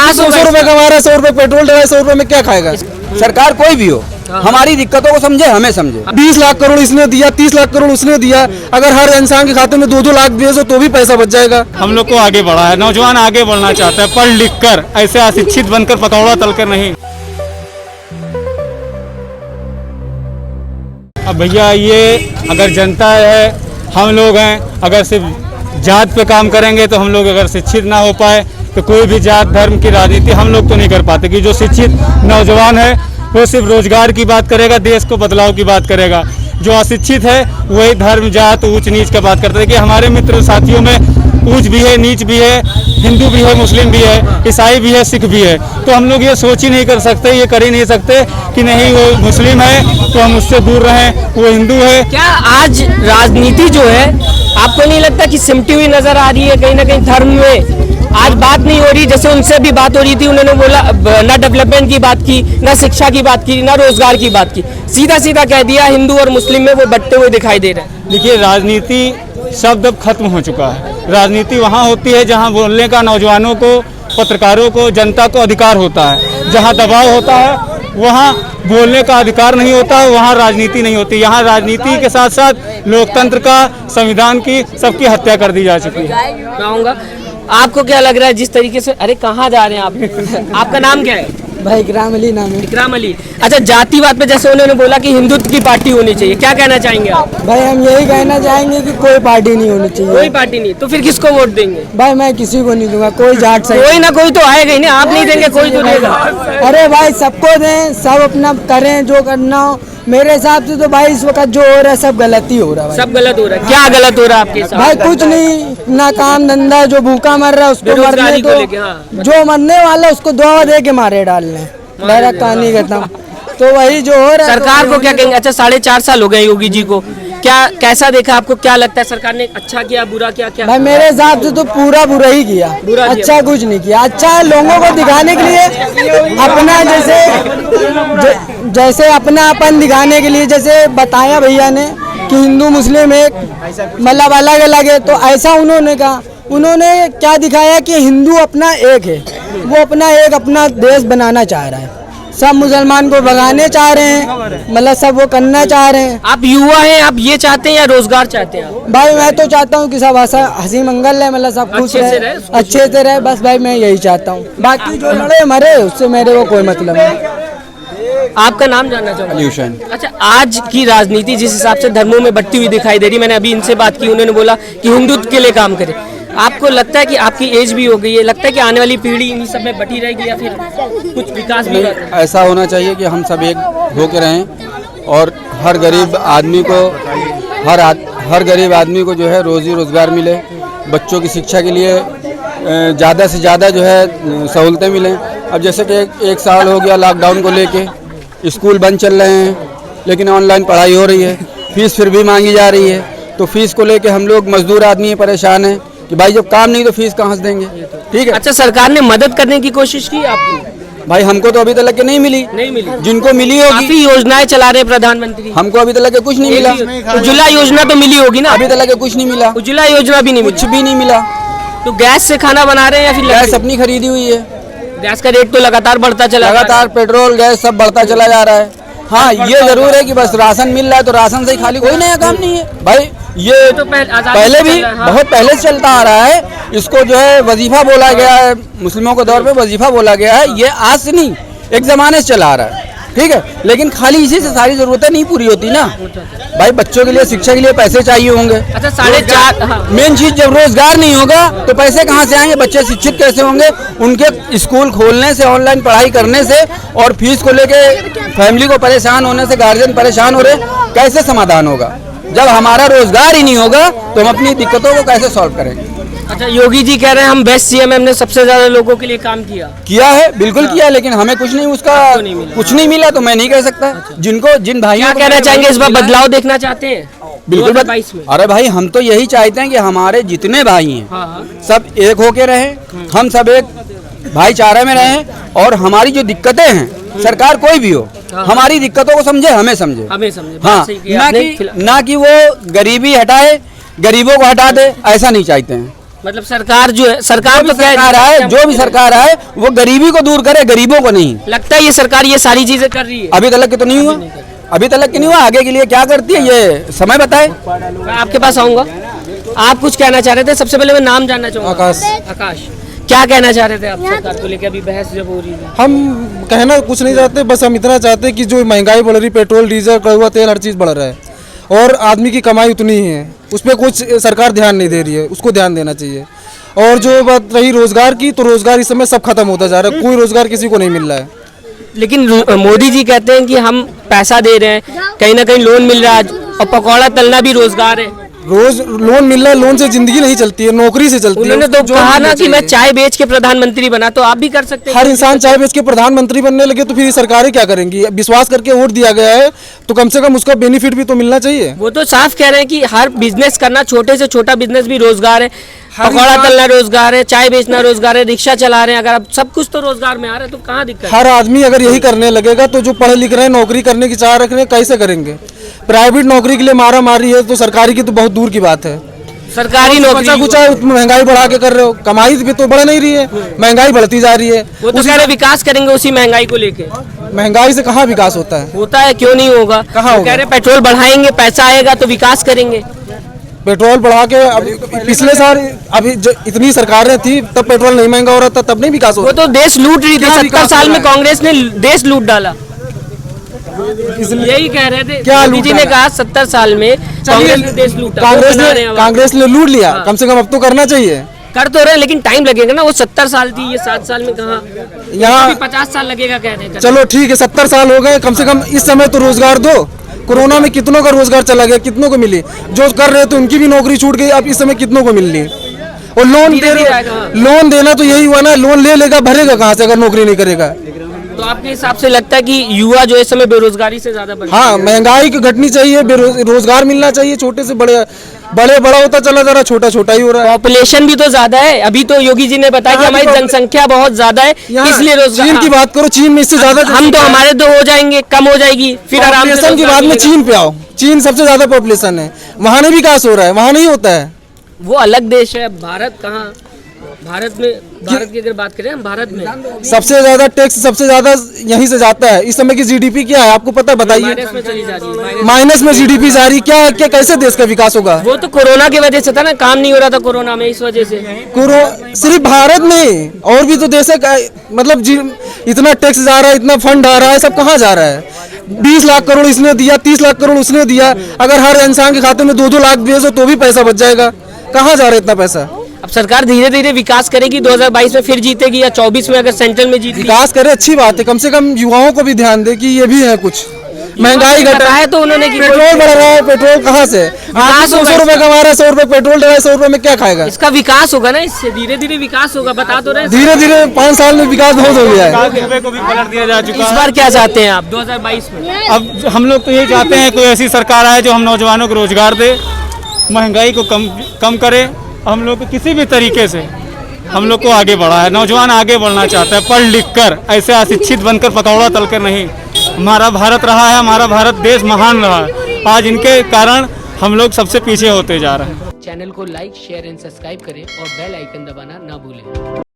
विकास 100 रुपए कमा रहा है, 100 रुपए पेट्रोल डला है, 100 रुपए में क्या खाएगा? सरकार कोई भी हो हमारी दिक्कतों को समझे, हमें समझे। 20 लाख करोड़ इसने दिया, 30 लाख करोड़ उसने दिया, अगर हर इंसान के खाते में 2-2 लाख दिए तो भी पैसा बच जाएगा। हम लोग को आगे बढ़ा है, नौजवान आगे बढ़ना चाहता है, पढ़ लिख कर, ऐसे अशिक्षित बनकर पकौड़ा तलकर नहीं। अब भैया ये अगर जनता है, हम लोग हैं, अगर सिर्फ जात पे काम करेंगे तो हम लोग अगर शिक्षित ना हो पाए तो कोई भी जात धर्म की राजनीति हम लोग तो नहीं कर पाते। कि जो शिक्षित नौजवान है वो सिर्फ रोजगार की बात करेगा, देश को बदलाव की बात करेगा। जो अशिक्षित है वही धर्म जात ऊंच नीच का बात करता है। कि हमारे मित्र साथियों में ऊंच भी है, नीच भी है, हिंदू भी है, मुस्लिम भी है, ईसाई भी है, सिख भी है। तो हम लोग ये सोच ही नहीं कर सकते, ये कर ही नहीं सकते कि नहीं वो मुस्लिम है तो हम उससे दूर रहें, वो हिंदू है। क्या आज राजनीति जो है आपको नहीं लगता कि सिमटी हुई नजर आ रही है कहीं ना कहीं धर्म में? आज बात नहीं हो रही, जैसे उनसे भी बात हो रही थी, उन्होंने बोला ना डेवलपमेंट की बात की, ना शिक्षा की बात की, ना रोजगार की बात की, सीधा सीधा कह दिया हिंदू और मुस्लिम में वो बंटते हुए दिखाई दे रहे हैं। देखिए राजनीति शब्द अब खत्म हो चुका है। राजनीति वहाँ होती है जहाँ बोलने का नौजवानों को, पत्रकारों को, जनता को अधिकार होता है। जहाँ दबाव होता है वहाँ बोलने का अधिकार नहीं होता है, वहाँ राजनीति नहीं होती। यहाँ राजनीति के साथ साथ लोकतंत्र का, संविधान की, सबकी हत्या कर दी जा चुकी है। कहूँगा आपको क्या लग रहा है जिस तरीके से, अरे कहाँ जा रहे हैं आप? आपका नाम क्या है? भाई इकराम अली नाम है। इकराम अली। अच्छा, जातिवाद पे जैसे उन्होंने बोला कि हिंदुत्व की पार्टी होनी चाहिए, क्या कहना चाहेंगे आप? भाई हम यही कहना चाहेंगे कि कोई पार्टी नहीं होनी चाहिए। कोई पार्टी नहीं, तो फिर किसको वोट देंगे? भाई मैं किसी को नहीं दूंगा, कोई जाट से कोई ना कोई तो आएगा ही ना, आप नहीं देंगे कोई तो देगा। अरे भाई सबको दें, सब अपना करें जो करना हो। मेरे हिसाब से तो भाई इस वक्त जो हो रहा है सब गलत ही हो रहा है भाई। सब गलत हो रहा है। क्या गलत हो रहा है आपके हिसाब भाई से? कुछ नहीं, ना काम धंधा, जो भूखा मर रहा है उसको मरने बेरोजगारी को दो, लेके, हाँ। जो मरने वाला उसको दुआ दे के मारे डालने, डायरेक्ट कहानी खत्म। तो वही जो हो रहा है। सरकार को क्या कहेंगे? अच्छा 4.5 साल हो गए योगी जी को, क्या कैसा देखा आपको? क्या लगता है सरकार ने अच्छा किया, बुरा किया? क्या भाई मेरे हिसाब से तो पूरा बुरा ही किया, बुरा किया। अच्छा कुछ नहीं किया। अच्छा है लोगों को दिखाने के लिए अपना, जैसे अपना अपन दिखाने के लिए, जैसे बताया भैया ने कि हिंदू मुस्लिम एक मतलब अलग अलग है, तो ऐसा उन्होंने कहा। उन्होंने क्या दिखाया कि हिंदू अपना एक है, वो अपना एक अपना देश बनाना चाह रहा है, सब मुसलमान को भगाने चाह रहे हैं, मतलब सब वो करना चाह रहे हैं। आप युवा हैं, आप ये चाहते हैं या रोजगार चाहते हैं आप? भाई मैं तो चाहता हूँ कि सब हंसी मंगल रहे, मतलब सब खुश अच्छे से रहे, रहे, अच्छे से रहे, बस भाई मैं यही चाहता हूँ। बाकी जो लड़े मरे उससे मेरे को कोई मतलब नहीं। आपका नाम जानना चाहूँगा। अच्छा, आज की राजनीति जिस हिसाब से धर्मों में बंटी हुई दिखाई दे रही, मैंने अभी इनसे बात की, उन्होंने बोला कि हिंदुत्व के लिए काम करे। आपको लगता है कि आपकी एज भी हो गई है, लगता है कि आने वाली पीढ़ी इन सब में बटी रहेगी या फिर कुछ विकास भी? ऐसा होना चाहिए कि हम सब एक होकर रहें और हर गरीब आदमी को, हर गरीब आदमी को जो है रोजी रोजगार मिले, बच्चों की शिक्षा के लिए ज़्यादा से ज़्यादा जो है सहूलतें मिलें। अब जैसे कि एक साल हो गया लॉकडाउन को लेके, स्कूल बंद चल रहे हैं लेकिन ऑनलाइन पढ़ाई हो रही है, फीस फिर भी मांगी जा रही है। तो फीस को लेके हम लोग मजदूर आदमी परेशान हैं कि भाई जब काम नहीं तो फीस कहाँ से देंगे। ठीक है। अच्छा, सरकार ने मदद करने की कोशिश की आपकी? भाई हमको तो अभी तक के नहीं मिली, जिनको मिली होगी। काफी योजनाएं चला रहे प्रधानमंत्री, हमको अभी तक कुछ नहीं मिला। उज्ज्वला योजना तो मिली होगी ना? अभी तक कुछ नहीं मिला। उज्ज्वला योजना भी नहीं मिली, कुछ भी नहीं मिला। तो गैस से खाना बना रहे हैं या फिर गैस अपनी खरीदी हुई है। गैस का रेट तो लगातार बढ़ता चला, लगातार पेट्रोल गैस सब बढ़ता चला जा रहा है। हाँ ये जरूर है कि बस राशन मिल रहा है तो राशन से ही खाली कोई नया काम नहीं है भाई। ये तो पहले भी बहुत पहले से चलता आ रहा है। इसको जो है वजीफा बोला गया है, मुस्लिमों के दौर पे वजीफा बोला गया है। ये आज से नहीं, एक जमाने से चला आ रहा है। ठीक है, लेकिन खाली इसी से सारी जरूरतें नहीं पूरी होती ना भाई। बच्चों के लिए शिक्षा के लिए पैसे चाहिए होंगे। अच्छा 4.5 मेन चीज जब रोजगार नहीं होगा तो पैसे कहाँ से आएंगे? बच्चे शिक्षित कैसे होंगे? उनके स्कूल खोलने से, ऑनलाइन पढ़ाई करने से और फीस को लेके फैमिली को परेशान होने से गार्जियन परेशान हो रहे, कैसे समाधान होगा? जब हमारा रोजगार ही नहीं होगा तो हम अपनी दिक्कतों को कैसे सॉल्व करेंगे? अच्छा, योगी जी कह रहे हैं हम बेस्ट सीएम, हमने सबसे ज्यादा लोगों के लिए काम किया है, बिल्कुल किया, लेकिन हमें कुछ नहीं, उसका कुछ नहीं मिला तो मैं नहीं कह सकता। जिनको जिन भाइयों क्या कहना चाहेंगे? इस बार बदलाव देखना चाहते हैं? बिल्कुल 2022 में। अरे भाई हम तो यही चाहते हैं कि हमारे जितने भाई हैं सब एक होके रहें, हम सब एक भाईचारे में रहें और हमारी जो दिक्कतें हैं, सरकार कोई भी हो, हमारी दिक्कतों को समझे, हमें समझे। हाँ, ना कि वो गरीबी हटाए, गरीबों को हटा दे, ऐसा नहीं चाहते हैं। मतलब सरकार जो है, सरकार तो क्या सरकार है, जो भी सरकार है वो गरीबी को दूर करे, गरीबों को नहीं। लगता है ये सरकार ये सारी चीजें कर रही है? अभी तक के तो नहीं हुआ, अभी तक के नहीं हुआ, आगे के लिए क्या करती है ये समय बताए। मैं आपके पास आऊंगा, आप कुछ कहना चाह रहे थे? सबसे पहले मैं नाम जानना चाहूंगा। आकाश। आकाश, क्या कहना चाह रहे थे आप सरकार को लेकर? अभी बहस जब हो रही है, हम कहना कुछ नहीं चाहते, बस हम इतना चाहते हैं कि जो महंगाई बढ़ रही, पेट्रोल डीजल कड़वा तेल हर चीज़ बढ़ रहा है और आदमी की कमाई उतनी ही है, उस पर कुछ सरकार ध्यान नहीं दे रही है, उसको ध्यान देना चाहिए। और जो बात रही रोजगार की, तो रोजगार इस समय सब खत्म होता जा रहा है, कोई रोजगार किसी को नहीं मिल रहा है। लेकिन मोदी जी कहते हैं कि हम पैसा दे रहे हैं, कहीं ना कहीं लोन मिल रहा है, और पकौड़ा तलना भी रोजगार है। रोज लोन मिल रहा है, लोन से जिंदगी नहीं चलती है, नौकरी से चलती है। उन्होंने तो जो कहा मिलना ना कि मैं चाहिए। चाय बेच के प्रधानमंत्री बना, तो आप भी कर सकते हैं। हर इंसान चाय बेच के प्रधानमंत्री बनने लगे तो फिर ये सरकारें क्या करेंगी? विश्वास करके वोट दिया गया है तो कम से कम उसका बेनिफिट भी तो मिलना चाहिए। वो तो साफ कह रहे हैं कि हर बिजनेस करना, छोटे से छोटा बिजनेस भी रोजगार है, पकौड़ा तलना रोजगार है, चाय बेचना रोजगार है, रिक्शा चला रहे हैं, अगर आप सब कुछ तो रोजगार में आ रहे हैं तो कहाँ दिक्कत है? हर आदमी अगर यही करने लगेगा तो जो पढ़े लिख रहे हैं, नौकरी करने की चाह रख रहे हैं, कैसे करेंगे? प्राइवेट नौकरी के लिए मारा मारी है तो सरकारी की तो बहुत दूर की बात है। सरकारी बचा नौकरी, कुछ महंगाई बढ़ा के कर रहे हो, कमाई भी तो बढ़ नहीं रही है, महंगाई बढ़ती जा रही है। वो तो कह रहे विकास करेंगे उसी महंगाई को लेके। महंगाई से कहाँ विकास होता है? होता है, क्यों नहीं होगा? कहाँ वो होगा? कह रहे पेट्रोल बढ़ाएंगे, पैसा आएगा तो विकास करेंगे। पेट्रोल बढ़ा के पिछले साल अभी इतनी सरकारें थी तब पेट्रोल नहीं महंगा हो रहा था, तब नहीं विकास हो वो रहा तो देश लूट रही थी, क्या 70 विकास साल हो में रहा है? कांग्रेस ने देश लूट डाला। इसलिए यही कह रहे थे क्या मोदी लूट जी ने डाला? कहा 70 साल में कांग्रेस ने देश लूटा, कांग्रेस वो बना रहे हैं ने अब। कांग्रेस ने लूट लिया, हाँ। कम से कम अब तो करना चाहिए। कर तो रहे हैं, लेकिन टाइम लगेगा ना। वो 70 साल थी, ये 7 साल में कहा, यहाँ 50 साल लगेगा कह रहे हैं। चलो ठीक है, 70 साल हो गए, कम से कम इस समय तो रोजगार दो। कोरोना में कितनों का रोजगार चला गया, कितनों को मिली? जो कर रहे थे उनकी भी नौकरी छूट गई, अब इस समय कितनों को मिल रही? और लोन दे धीरे-धीरे रहे, आएगा। लोन देना तो यही हुआ ना, लोन ले लेगा, भरेगा कहाँ से अगर नौकरी नहीं करेगा? तो आपके हिसाब से लगता है कि युवा जो है इस समय बेरोजगारी से ज्यादा बढ़ हाँ, महंगाई की घटनी चाहिए, रोजगार मिलना चाहिए, छोटे से बड़े बड़ा होता चला जा रहा, छोटा छोटा ही हो रहा है। पॉपुलेशन भी तो ज्यादा है। अभी तो योगी जी ने बताया कि हाँ, हमारी तो- जनसंख्या बहुत ज्यादा है, यहाँ इसलिए रोजगार। चीन की बात करो, चीन में इससे ज्यादा हम तो हमारे तो हो जाएंगे, कम हो जाएगी, फिर आराम से पॉपुलेशन की रोजगार बात में मिलेगा। चीन पे आओ, चीन सबसे ज्यादा पॉपुलेशन है, वहाँ नहीं विकास हो रहा है, वहाँ नहीं होता है। वो अलग देश है, भारत कहाँ? भारत की अगर बात करें हम, भारत में सबसे ज्यादा टैक्स सबसे ज्यादा यहीं से जाता है। इस समय की जीडीपी क्या है आपको पता है? बताइए। माइनस में चली जा रही है। माइनस में जीडीपी जा रही, क्या क्या कैसे देश का विकास होगा? वो तो कोरोना की वजह से था ना, काम नहीं हो रहा था कोरोना में, इस वजह से। सिर्फ भारत नहीं, और भी तो देश है, मतलब इतना टैक्स जा रहा है, इतना फंड आ रहा है, सब कहाँ जा रहा है? 20 लाख करोड़ इसने दिया, 30 लाख करोड़ उसने दिया, अगर हर इंसान के खाते में 2-2 लाख भेजो तो भी पैसा बच जाएगा। कहाँ जा रहा है इतना पैसा? अब सरकार धीरे धीरे विकास करेगी, 2022 में फिर जीतेगी या 24 में अगर सेंट्रल में जीती। विकास करे, अच्छी बात है, कम से कम युवाओं को भी ध्यान दे कि ये भी है कुछ। महंगाई घटा है तो उन्होंने कि पेट्रोल बढ़ रहा है, पेट्रोल कहाँ से? आदमी 100 रुपए कमा रहा है, 100 रुपए पेट्रोल डला है, 100 रुपए में क्या खाएगा? इसका विकास होगा ना, इससे धीरे धीरे विकास होगा, बता तो रहे। धीरे धीरे 5 साल में विकास बहुत हो गया है। रुपए को भी पलट दिया जा चुका इस है। बार क्या चाहते हैं आप 2022 में? अब हम लोग तो यही चाहते हैं कोई ऐसी सरकार आए जो हम नौजवानों को रोजगार दे, महंगाई को कम करे, हम लोग को किसी भी तरीके से हम लोग को आगे बढ़ा है। नौजवान आगे बढ़ना चाहता है, पढ़ लिख कर, ऐसे अशिक्षित बनकर पकौड़ा तलकर नहीं। हमारा भारत रहा है, हमारा भारत देश महान रहा है, आज इनके कारण हम लोग सबसे पीछे होते जा रहे हैं। चैनल को लाइक, शेयर एंड सब्सक्राइब करें और बेल आइकन दबाना ना भूलें।